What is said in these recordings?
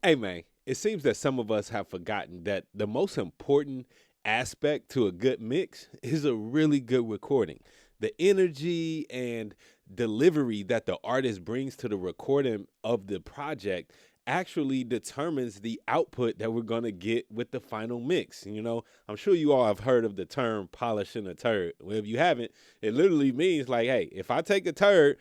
Hey, man, it seems that some of us have forgotten that the most important aspect to a good mix is a really good recording. The energy and delivery that the artist brings to the recording of the project actually determines the output that we're going to get with the final mix. You know, I'm sure you all have heard of the term polishing a turd. Well, if you haven't, it literally means like, hey, if I take a turd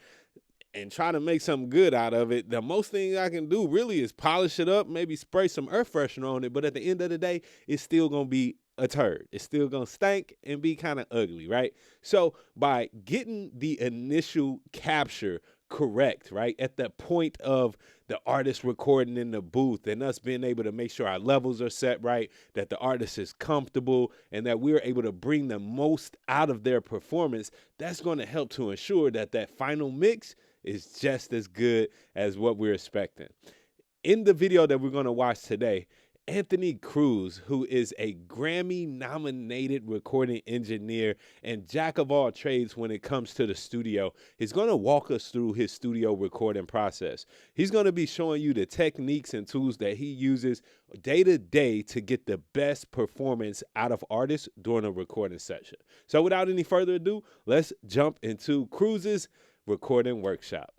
and try to make something good out of it, the most thing I can do really is polish it up, maybe spray some air freshener on it. But at the end of the day, it's still going to be a turd. It's still going to stink and be kind of ugly, right? So by getting the initial capture correct, right, at the point of the artist recording in the booth and us being able to make sure our levels are set right, that the artist is comfortable, and that we're able to bring the most out of their performance, that's going to help to ensure that that final mix is just as good as what we're expecting. In the video that we're going to watch today, Anthony Cruz, who is a Grammy-nominated recording engineer and jack of all trades when it comes to the studio, is going to walk us through his studio recording process. He's going to be showing you the techniques and tools that he uses day to day to get the best performance out of artists during a recording session. So without any further ado, let's jump into Cruz's recording workshop.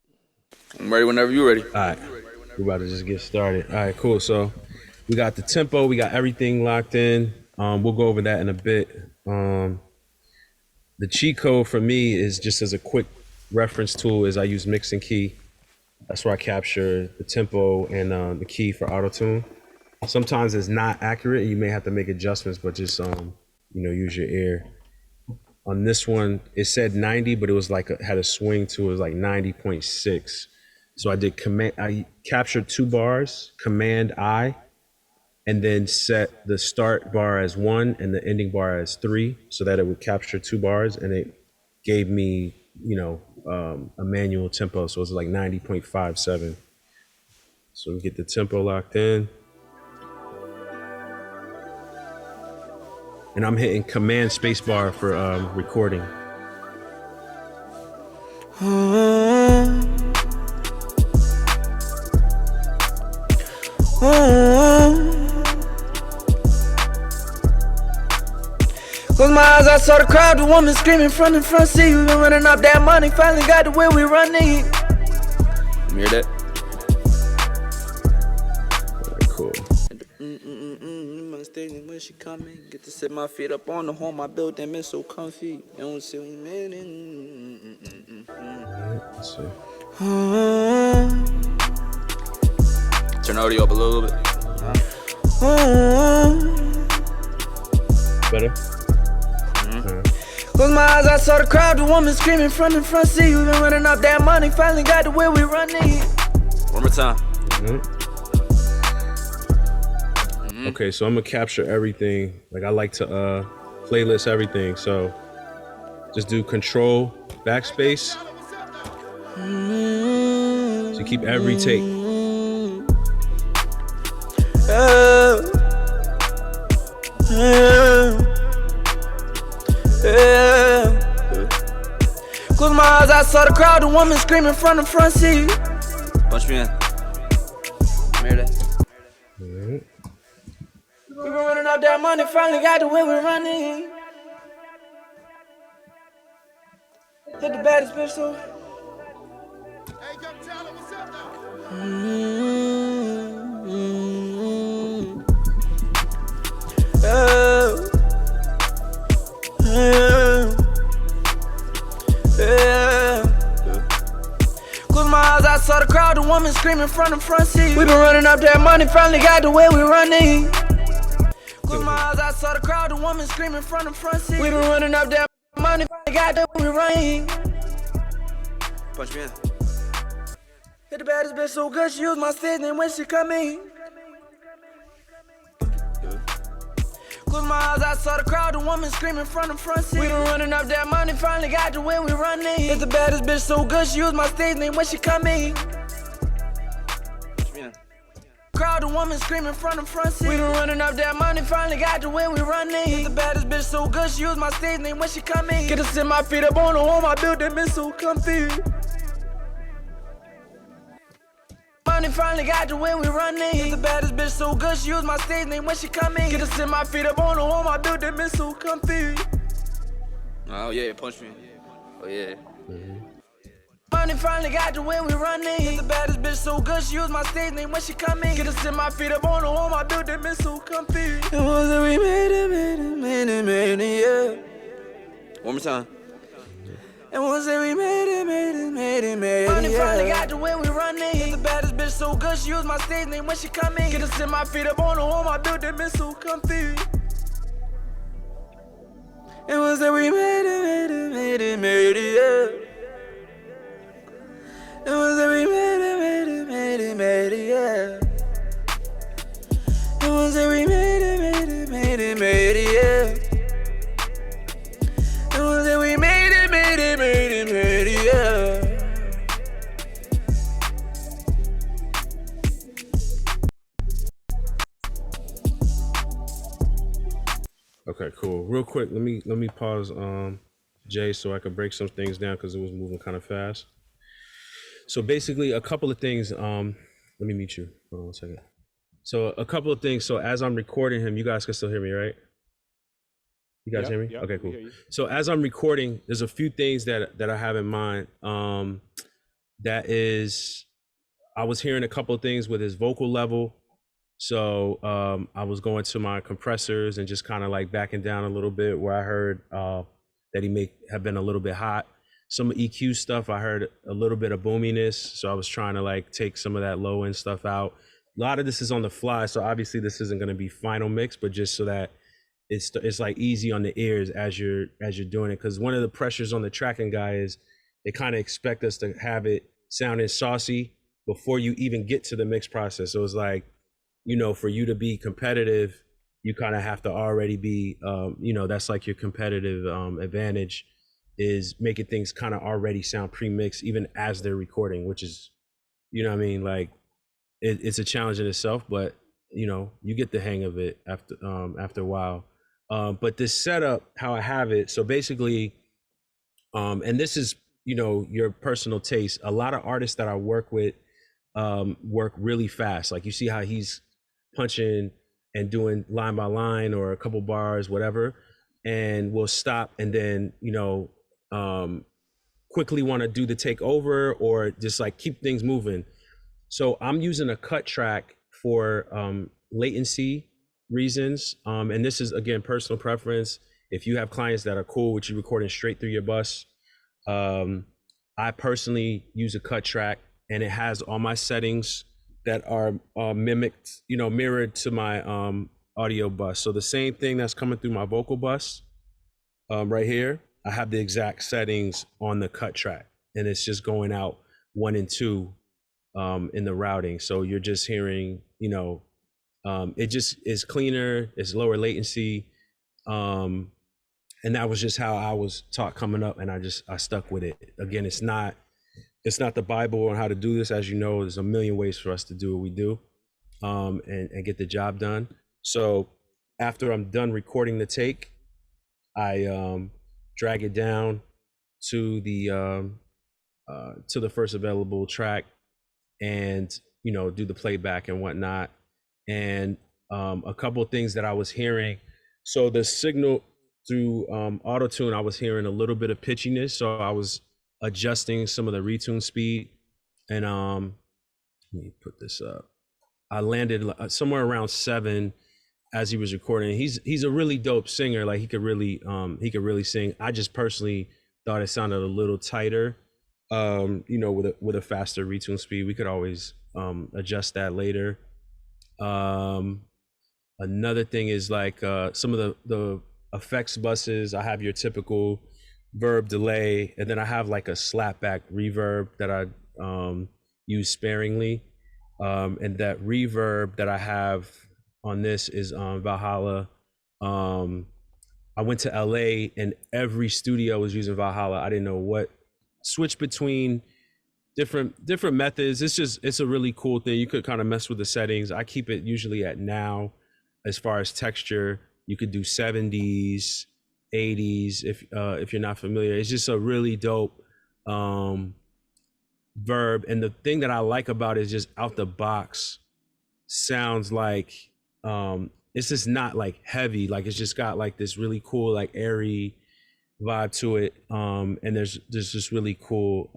I'm ready whenever you're ready. All right, we're about to just get started. All right, cool. So we got the tempo, we got everything locked in. We'll go over that in a bit. The cheat code for me is just as a quick reference tool is I use mix and key. That's where I capture the tempo and the key for auto-tune. Sometimes it's not accurate and you may have to make adjustments, but just use your ear. On this one, it said 90, but it was like had a swing to it, was like 90.6. So I captured 2 bars, Command I, and then set the start bar as 1 and the ending bar as 3, so that it would capture 2 bars, and it gave me, a manual tempo, so it was like 90.57. So we get the tempo locked in. And I'm hitting Command spacebar for recording. Close my eyes, I saw the crowd, the woman screaming from the front seat. We been running up that money, finally got the way we running. You hear that? Right, cool. When she coming, get to sit my feet up on the home I built, them it's so comfy. You don't see we made it. Let's see. Turn the audio up a little bit. Better? Close my eyes, I saw the crowd, the woman screaming from the front seat. We been running up that money, finally got the way we running. One more time. Okay, so I'm gonna capture everything. Like I like to playlist everything. So just do Control backspace. So you keep every take. Close my eyes, I saw the crowd, the woman screaming from the front seat. Punch me in. You hear that? We been running up that money, finally got the way we running. Hit the baddest bitch so. Hey, come tell her what's up now. Close my eyes, I saw the crowd, the woman screaming from the front seat. We been running up that money, finally got the way we running. Close my eyes, I saw the crowd, the woman screaming from the front seat. We been running up that money, finally got the way we running. Punch me in. Hit the baddest bitch so good, she use my stage name when she come in. Close my eyes, I saw the crowd, the woman screaming from the front seat. We been running up that money, finally got the way we running. Hit the baddest bitch so good, she use my stage name when she come in. Punch me in. Crowd, the woman screaming from the front seat. We been running up that money, finally got the way we running. Hit the baddest bitch so good, she use my stage name when she come in. Get to sit my feet up on the home I built, them it's so comfy. Money finally got to where we running. The baddest bitch so good, she use my stage name when she come in. Get to sit my feet up on the wall, my building been so comfy. Oh yeah, punch me. Oh yeah. Money finally got to where we running. The baddest bitch so good, she use my stage name when she come in. Get to sit my feet up on the wall, my building been so comfy. It was that we made it, yeah. One more time. And once that we made it, Money finally got to where we running. The baddest bitch so good, she use my stage name when she come in. Get to sit my feet up on the wall, my building been so comfy. And once that we made it, yeah. And once that we made it, yeah. And once that we made it, yeah. And once that we made it, yeah. Okay, cool. Real quick, let me pause Jay so I could break some things down because it was moving kind of fast. So basically a couple of things, let me mute you. Hold on one second. So a couple of things. So as I'm recording him, you guys can still hear me, right? You guys hear me? Yep, okay, cool. So as I'm recording, there's a few things that I have in mind. That is, I was hearing a couple of things with his vocal level. So I was going to my compressors and just kind of like backing down a little bit where I heard that he may have been a little bit hot. Some EQ stuff, I heard a little bit of boominess. So I was trying to like take some of that low end stuff out. A lot of this is on the fly. So obviously this isn't going to be final mix, but just so that it's like easy on the ears as you're doing it. Cause one of the pressures on the tracking guy is they kind of expect us to have it sounding saucy before you even get to the mix process. So it's like, you know, for you to be competitive, you kind of have to already be, you know, that's like your competitive advantage is making things kind of already sound pre-mixed even as they're recording, which is, you know what I mean? Like it's a challenge in itself, but you know, you get the hang of it after a while. But this setup, how I have it, so basically, and this is, you know, your personal taste. A lot of artists that I work with work really fast. Like you see how he's punching and doing line by line or a couple bars, whatever, and we'll stop and then, you know, quickly want to do the takeover or just like keep things moving. So I'm using a cut track for latency reasons. And this is, again, personal preference. If you have clients that are cool with you recording straight through your bus, I personally use a cut track and it has all my settings that are mimicked, you know, mirrored to my audio bus. So the same thing that's coming through my vocal bus right here, I have the exact settings on the cut track and it's just going out 1 and 2 in the routing. So you're just hearing, you know, it just is cleaner, it's lower latency. And that was just how I was taught coming up and I stuck with it. Again, it's not the Bible on how to do this. As you know, there's a million ways for us to do what we do and get the job done. So after I'm done recording the take, I drag it down to the first available track and, you know, do the playback and whatnot. And a couple of things that I was hearing. So the signal through auto-tune, I was hearing a little bit of pitchiness. So I was adjusting some of the retune speed. And let me put this up. I landed somewhere around 7 as he was recording. He's a really dope singer. Like he could really sing. I just personally thought it sounded a little tighter. You know, with a faster retune speed. We could always adjust that later. Another thing is like some of the effects buses. I have your typical verb delay, and then I have like a slapback reverb that I use sparingly. And that reverb that I have on this is Valhalla. I went to LA and every studio was using Valhalla. I didn't know what. Switch between different methods. It's a really cool thing. You could kind of mess with the settings. I keep it usually at now. As far as texture, you could do 70s, 80s if you're not familiar. It's just a really dope verb. And the thing that I like about it is just out the box sounds like it's just not like heavy. Like it's just got like this really cool, like airy vibe to it. And there's just really cool,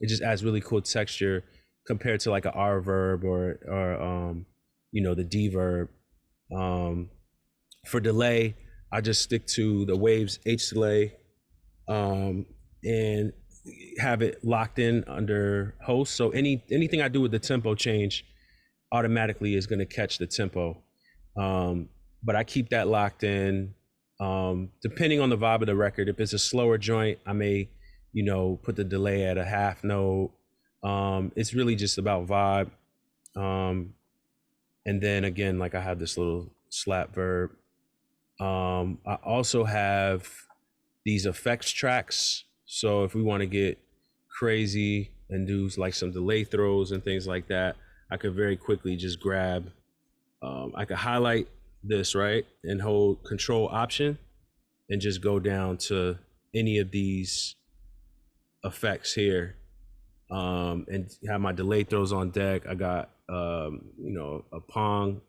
it just adds really cool texture compared to like a R verb or the D verb. For delay, I just stick to the Waves H delay and have it locked in under host. So anything I do with the tempo change automatically is going to catch the tempo. But I keep that locked in. Depending on the vibe of the record, if it's a slower joint, I may, put the delay at a half note. It's really just about vibe. And then again, like I have this little slap verb. I also have these effects tracks. So if we want to get crazy and do like some delay throws and things like that, I could very quickly just grab, I could highlight this, right? And hold Control Option and just go down to any of these effects here. And have my delay throws on deck. I got, a pong.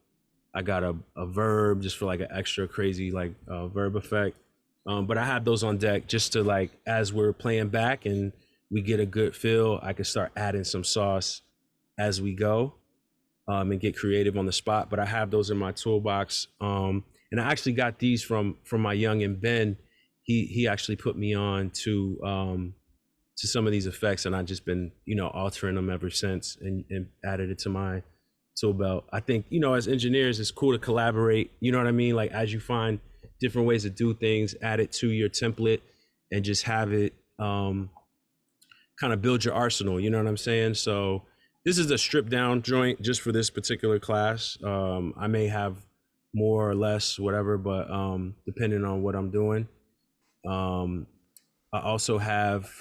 I got a verb just for like an extra crazy like verb effect. But I have those on deck just to like, as we're playing back and we get a good feel, I can start adding some sauce as we go and get creative on the spot. But I have those in my toolbox. And I actually got these from my youngin' Ben. He actually put me on to some of these effects, and I've just been, altering them ever since and added it to my tool belt. I think, as engineers, it's cool to collaborate, you know what I mean? Like as you find different ways to do things, add it to your template and just have it kind of build your arsenal, you know what I'm saying? So this is a stripped down joint just for this particular class. I may have more or less, whatever, but depending on what I'm doing. I also have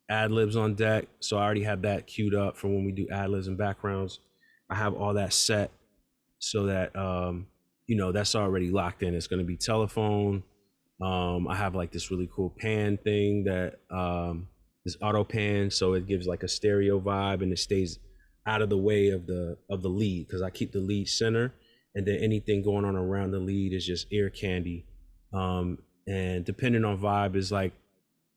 ad-libs on deck, so I already have that queued up for when we do ad-libs and backgrounds. I have all that set so that that's already locked in. It's going to be telephone. I have like this really cool pan thing that is auto pan, so it gives like a stereo vibe and it stays out of the way of the lead, because I keep the lead center, and then anything going on around the lead is just ear candy. And depending on vibe is like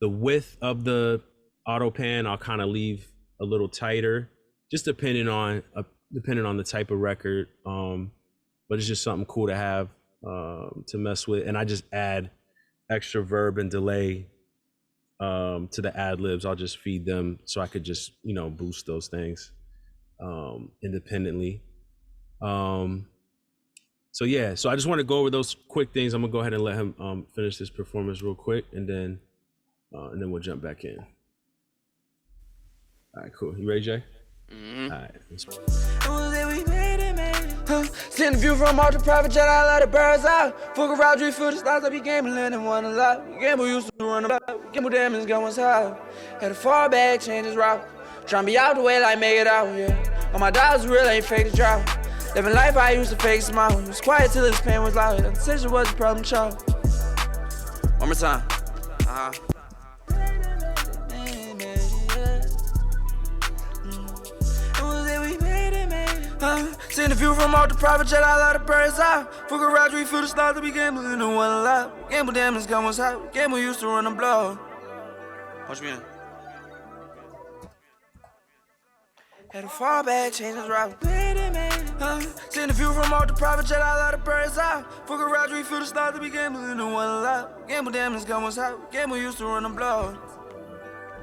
the width of the auto pan, I'll kind of leave a little tighter, just depending on the type of record. But it's just something cool to have to mess with. And I just add extra verb and delay to the ad libs. I'll just feed them so I could just, boost those things independently. So I just want to go over those quick things. I'm gonna go ahead and let him finish this performance real quick, and then we'll jump back in. All right, cool. You ready, Jay? Mm-hmm. All right. Send the view from out the private jet, I let the birds out. Fuck around, dream for the stars, I be gambling and won a lot. Gamble used to run about, gamble damage going high. Had a far back, change his route. Tryna be out the way like make it out, yeah. All my dollars real ain't fake the drought. Living life I used to fake smile. It was quiet till his pain was loud. The decision was a problem child. One more time. Send the view from out the private jet, I let the birds out. Fuck around, dream for the stars, to be gambling and one a lot. Gamble damage gun was hot. Gamble used to run the block. Punch me in. Had a far back, change his route. Send the view from out the private jet, I let the birds out. Fuck around, dream for the stars, to be gambling and one a lot. Gamble damage gun was hot. Gamble used to run the block.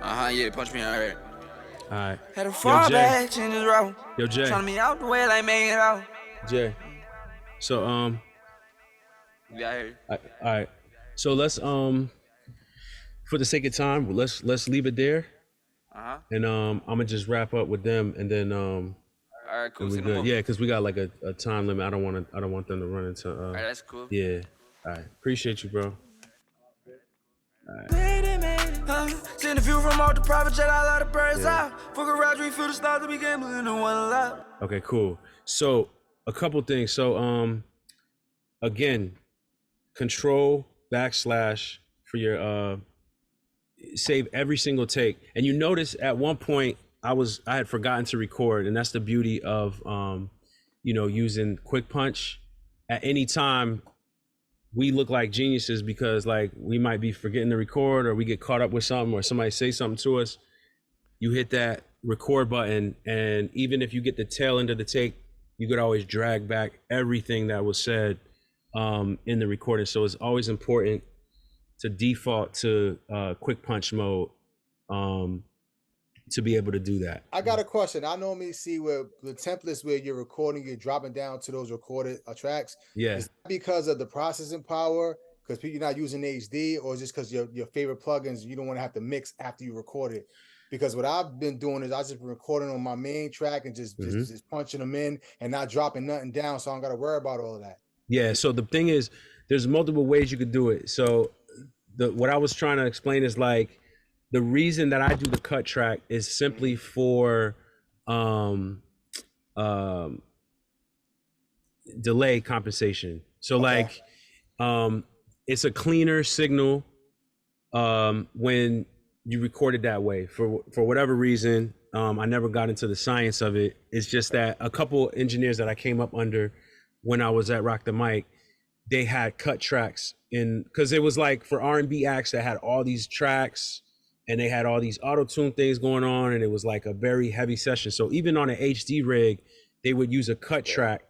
Yeah, punch me in, all right. All right. Had a far Jay. back, change his route. Yo, Jay. Tryna be out the way like make it out. Jay. So Yeah, I heard. all right. So let's for the sake of time, let's leave it there. And I'm gonna just wrap up with them, and then All right, cool. and we good. Yeah, because we got like a time limit. I don't want them to run into. All right, that's cool. Yeah. All right. Appreciate you, bro. Send the view from out the private jet, I let the birds out. Fuck around, dream for the stars, to be gambling and one a lot. Okay, cool. So a couple things. So again, Control / for your save every single take. And you notice at one point I had forgotten to record, and that's the beauty of using Quick Punch. At any time, we look like geniuses because like we might be forgetting to record, or we get caught up with something, or somebody say something to us. You hit that record button, and even if you get the tail end of the take, you could always drag back everything that was said in the recording. So it's always important to default to Quick Punch mode to be able to do that. I got a question. I normally see where the templates where you're recording, you're dropping down to those recorded tracks. Yeah. Is that because of the processing power? Because you're not using HD, or just because your favorite plugins, you don't want to have to mix after you record it? Because what I've been doing is I just been recording on my main track and just punching them in and not dropping nothing down, so I don't got to worry about all of that. Yeah. So the thing is, there's multiple ways you could do it. So what I was trying to explain is like, the reason that I do the cut track is simply for delay compensation. So like it's a cleaner signal when you record it that way. For whatever reason, I never got into the science of it. It's just that a couple engineers that I came up under when I was at Rock the Mic, they had cut tracks because it was like for R&B acts that had all these tracks and they had all these auto-tune things going on, and it was like a very heavy session. So even on an HD rig, they would use a cut track.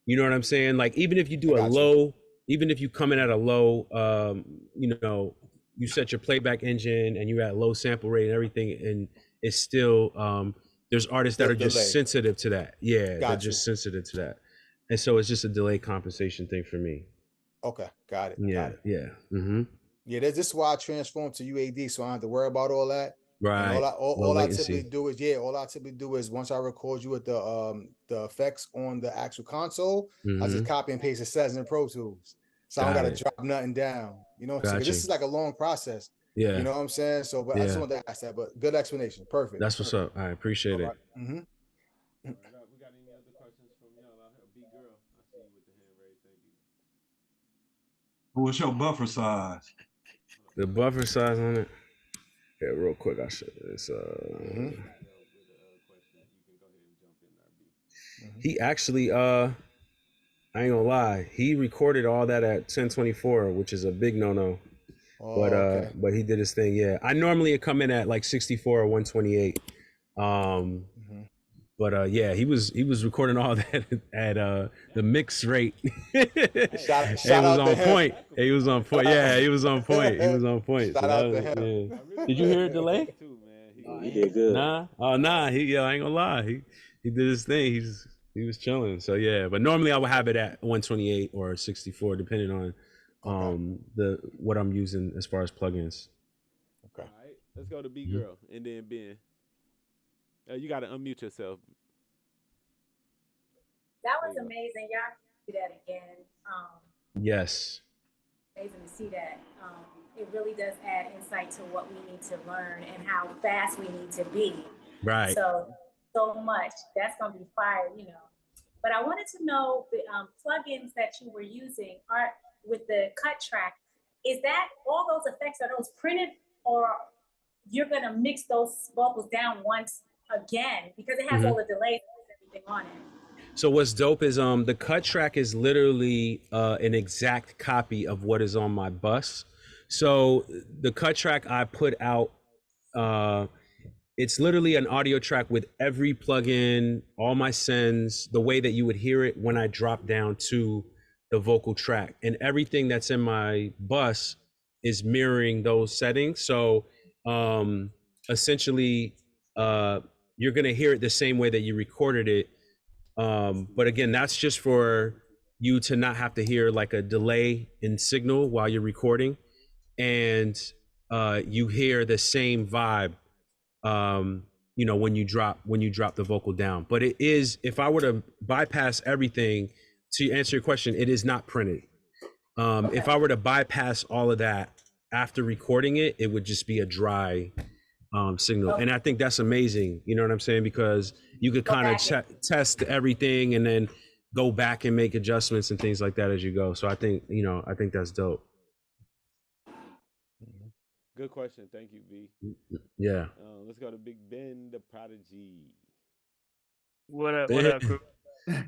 You know what I'm saying? Like even if you do even if you come in at a low, you set your playback engine and you at low sample rate and everything, and it's still, there's artists that are just sensitive to that. Yeah, they're just sensitive to that. And so it's just a delay compensation thing for me. Okay, got it. Yeah, got it. yeah. Mm-hmm. Yeah, this is why I transformed to UAD, so I don't have to worry about all that. Right. All I typically do is once I record you with the effects on the actual console, I just copy and paste the settings in Pro Tools. So I don't gotta drop nothing down. You know what I'm saying? This is like a long process. Yeah. You know what I'm saying? So but I just wanted to ask that, but good explanation. Perfect. That's what's up. I appreciate it. Mm-hmm. We got any other questions from y'all out here? Big girl, I see you with the hand raised. Thank you. What's your buffer size? The buffer size on it. Yeah, real quick, I should. It's He actually I ain't gonna lie, he recorded all that at 1024, which is a big no-no. But he did his thing. Yeah, I normally come in at like 64 or 128. But yeah, he was recording all that at the mix rate. Shout out to on him. point. He was on point. Yeah, he was on point. He was on point. Shout out to him. Yeah. Did you hear it delay? He did good. Nah. Oh nah. I ain't gonna lie. He did his thing. He was chilling. So yeah. But normally I would have it at 128 or 64, depending on what I'm using as far as plugins. Okay. All right. Let's go to B girl and then Ben. You got to unmute yourself. That was amazing. Y'all do that again. Yes. Amazing to see that. It really does add insight to what we need to learn and how fast we need to be. Right. So much. That's going to be fire, But I wanted to know the plugins that you were using are with the cut track. Is that all those effects, are those printed, or you're going to mix those vocals down once again, because it has all the delays and everything on it? So what's dope is the cut track is literally an exact copy of what is on my bus. So the cut track I put out, it's literally an audio track with every plugin, all my sends, the way that you would hear it when I drop down to the vocal track, and everything that's in my bus is mirroring those settings. So essentially, you're gonna hear it the same way that you recorded it. But again, that's just for you to not have to hear like a delay in signal while you're recording, and you hear the same vibe, when you drop the vocal down. But it is, if I were to bypass everything, to answer your question, it is not printed. If I were to bypass all of that after recording it, it would just be a dry signal. And I think that's amazing. You know what I'm saying? Because you could kind of test everything and then go back and make adjustments and things like that as you go. So I think that's dope. Good question. Thank you, V. Yeah. Let's go to Big Ben, the prodigy. What up? What up, Cruz?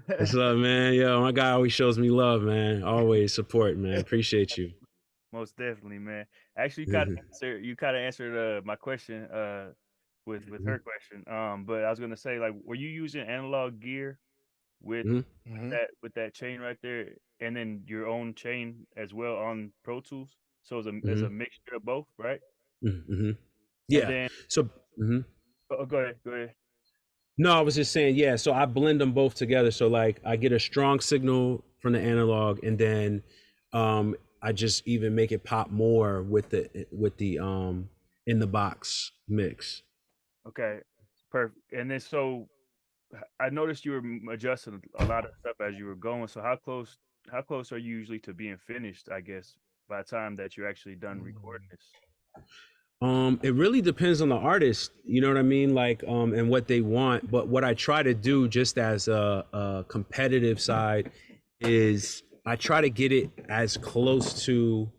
What's up, man? Yo, my guy always shows me love, man. Always support, man. Appreciate you. Most definitely, man. Actually, you kind of answered my question with her question. But I was gonna say, like, were you using analog gear with with that chain right there, and then your own chain as well on Pro Tools? So it's a mixture of both, right? Yeah. And then, So. Go ahead. Go ahead. No, I was just saying, yeah. So I blend them both together. So like I get a strong signal from the analog, and then I just even make it pop more with the in the box mix. Okay, perfect. And then so I noticed you were adjusting a lot of stuff as you were going. So how close are you usually to being finished, I guess, by the time that you're actually done recording this? It really depends on the artist, you know what I mean? Like, and what they want. But what I try to do just as a competitive side is I try to get it as close to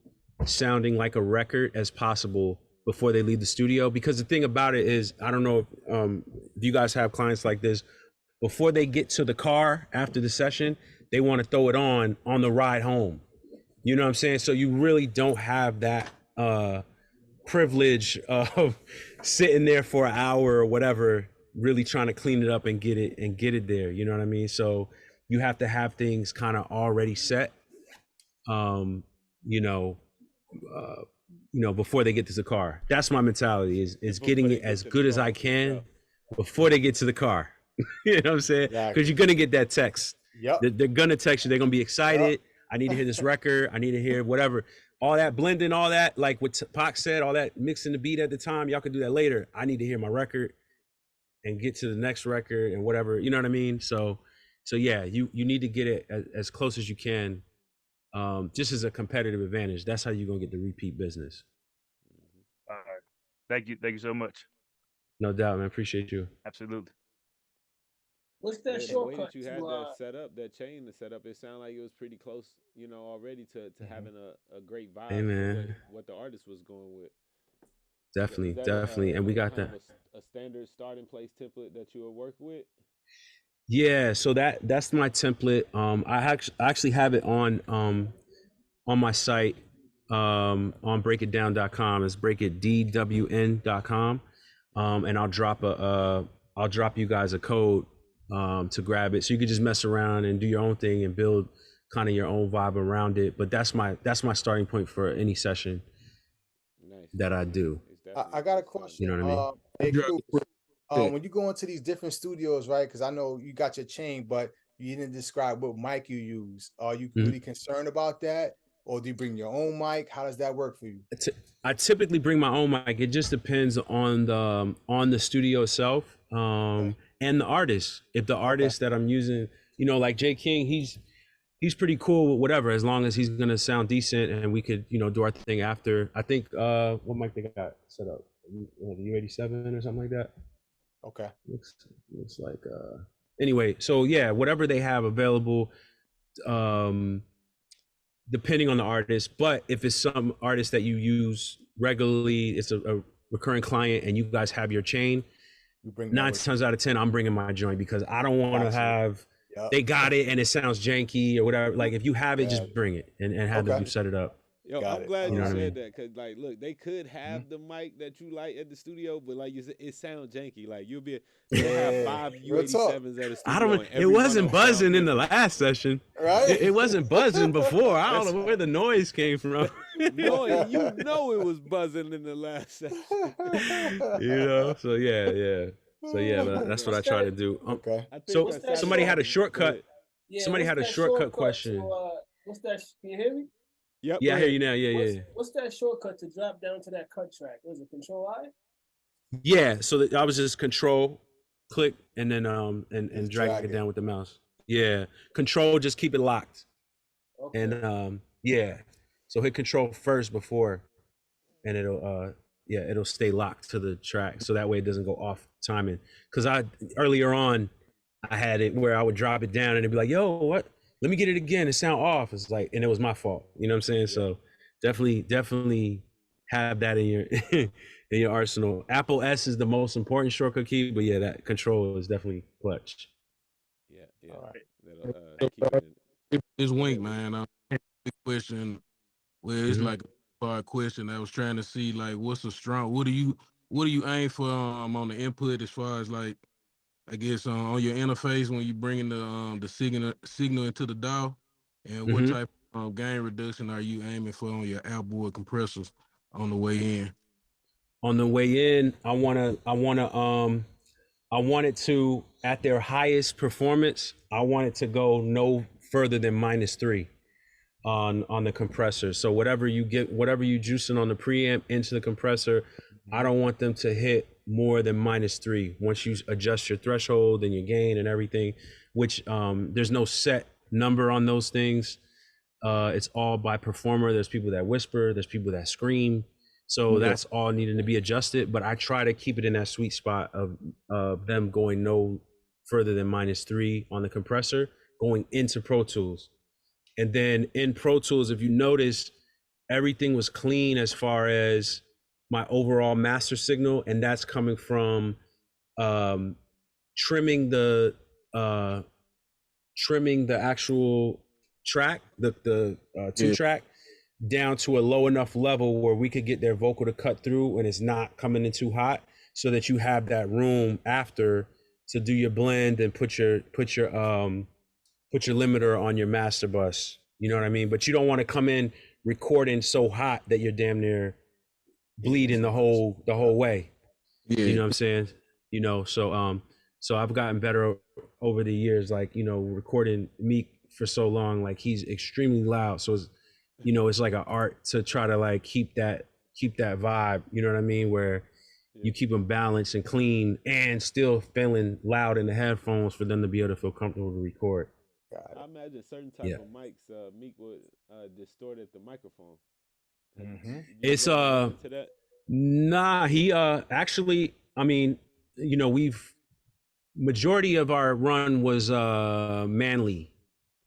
sounding like a record as possible before they leave the studio. Because the thing about it is, I don't know if you guys have clients like this, before they get to the car after the session, they want to throw it on the ride home. You know what I'm saying? So you really don't have that, privilege of sitting there for an hour or whatever, really trying to clean it up and get it there. You know what I mean? So you have to have things kind of already set, before they get to the car. That's my mentality is getting it as good as I can before they get to the car. You know what I'm saying? Because you're going to get that text. Yep. They're going to text you. They're going to be excited. I need to hear this record. I need to hear whatever. All that blending, all that, like what Pac said, all that mixing the beat at the time, y'all can do that later. I need to hear my record and get to the next record and whatever, you know what I mean? So yeah, you need to get it as close as you can, just as a competitive advantage. That's how you're going to get the repeat business. All right. Thank you so much. No doubt, man. Appreciate you. Absolutely. What's that shortcut? The way that you had that set up, that chain to set up, it sounded like it was pretty close, already to having a great vibe. Hey, man. What the artist was going with. Definitely. And we got that. A standard starting place template that you would work with? Yeah, so that's my template. I actually have it on my site, on breakitdown.com. It's breakitdwn.com. And I'll drop you guys a code to grab it, so you could just mess around and do your own thing and build kind of your own vibe around it. But that's my starting point for any session that I do. I got a question. You know what I mean? Hey, Cruz, when you go into these different studios, right? Because I know you got your chain, but you didn't describe what mic you use. Are you really concerned about that, or do you bring your own mic? How does that work for you? I typically bring my own mic. It just depends on the studio itself. And the artist. If the artist that I'm using, like Jay King, he's pretty cool with whatever, as long as he's gonna sound decent and we could, do our thing after. I think what mic they got set up? The U87 or something like that. Okay. Looks like anyway, so yeah, whatever they have available, depending on the artist. But if it's some artist that you use regularly, it's a recurring client and you guys have your chain, 9 times out of 10, I'm bringing my joint, because I don't want to have they got it and it sounds janky or whatever. Like, if you have it, just bring it and have them set it up. Yo, I'm glad you said that, because like, look, they could have the mic that you like at the studio, but like you said, it sounds janky. Like you'll have 5 U87s at the studio. It wasn't buzzing in the last session, right? It wasn't buzzing before. I don't know where the noise came from. No, it was buzzing in the last session. So yeah. So yeah, that's what I try to do. So somebody had a shortcut. Somebody had a shortcut question. What's that? Can you hear me? Yep. Yeah, I hear you now. Yeah. What's that shortcut to drop down to that cut track? Was it Control-I? Yeah. So I was just Control, click, and then and drag it down with the mouse. Yeah. Control, just keep it locked. Okay. And so hit Control first before, and it'll stay locked to the track, so that way it doesn't go off timing. Because earlier on, I had it where I would drop it down and it'd be like, yo, what? Let me get it again. It sound off. It's like, and it was my fault. You know what I'm saying? So definitely have that in your in your arsenal. Apple S is the most important shortcut key, but yeah, that control is definitely clutch. Yeah, yeah. All right. That'll keep it in. This Wink, man. Big question. Well, it's like a hard question. I was trying to see like what's a strong. What do you aim for on the input as far as like I guess on your interface when you bringing the signal into the DAW, and what type of gain reduction are you aiming for on your outboard compressors on the way in? On the way in, I want it to, at their highest performance, I want it to go no further than -3 on the compressor. So whatever you juicing on the preamp into the compressor, I don't want them to hit more than -3 once you adjust your threshold and your gain and everything, which there's no set number on those things. It's all by performer. There's people that whisper, there's people that scream. So that's all needing to be adjusted. But I try to keep it in that sweet spot of them going no further than -3 on the compressor going into Pro Tools. And then in Pro Tools, if you notice, everything was clean as far as my overall master signal. And that's coming from trimming the actual track, the 2-track, down to a low enough level where we could get their vocal to cut through and it's not coming in too hot, so that you have that room after to do your blend and put your limiter on your master bus. You know what I mean? But you don't want to come in recording so hot that you're damn near bleeding the whole way. Yeah. You know what I'm saying? You know, so I've gotten better over the years, like, you know, recording Meek for so long, like he's extremely loud. So it's, you know, it's like an art to try to like keep that vibe, you know what I mean? Where you keep them balanced and clean and still feeling loud in the headphones for them to be able to feel comfortable to record. I imagine certain type of mics, Meek would distort at the microphone. It's nah, he actually, I mean, you know, majority of our run was Manly.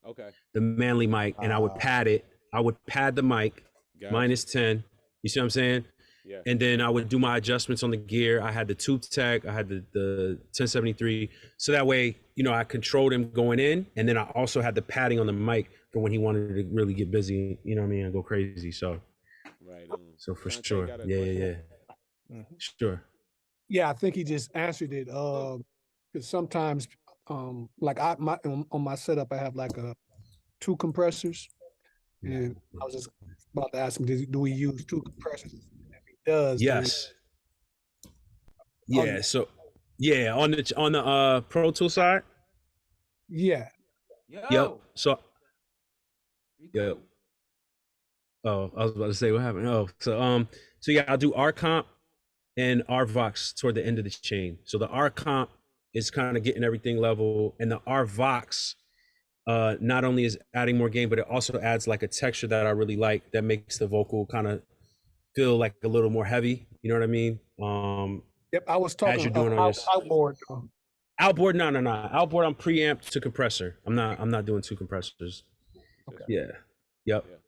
Okay. The Manly mic, and I would pad it. I would pad the mic -10. You see what I'm saying? Yeah. And then I would do my adjustments on the gear. I had the tube tech, I had the 1073. So that way, you know, I controlled him going in, and then I also had the padding on the mic for when he wanted to really get busy, you know what I mean, and go crazy. So right. So for sure. Yeah. Sure. Yeah, I think he just answered it. Because sometimes like on my setup I have like 2 compressors. And I was just about to ask him, do we use 2 compressors? If he does, yes. Yeah. So yeah, on the Pro Tool side. Yeah. Yep. So. Yep. Oh, I was about to say what happened. Oh, so yeah, I'll do R comp and R Vox toward the end of the chain. So the R comp is kind of getting everything level, and the R Vox not only is adding more gain, but it also adds like a texture that I really like that makes the vocal kind of feel like a little more heavy. You know what I mean? Yep, I was talking about outboard. Outboard, no. Outboard, I'm preamp to compressor. I'm not doing 2 compressors. Okay. Yeah. Yep.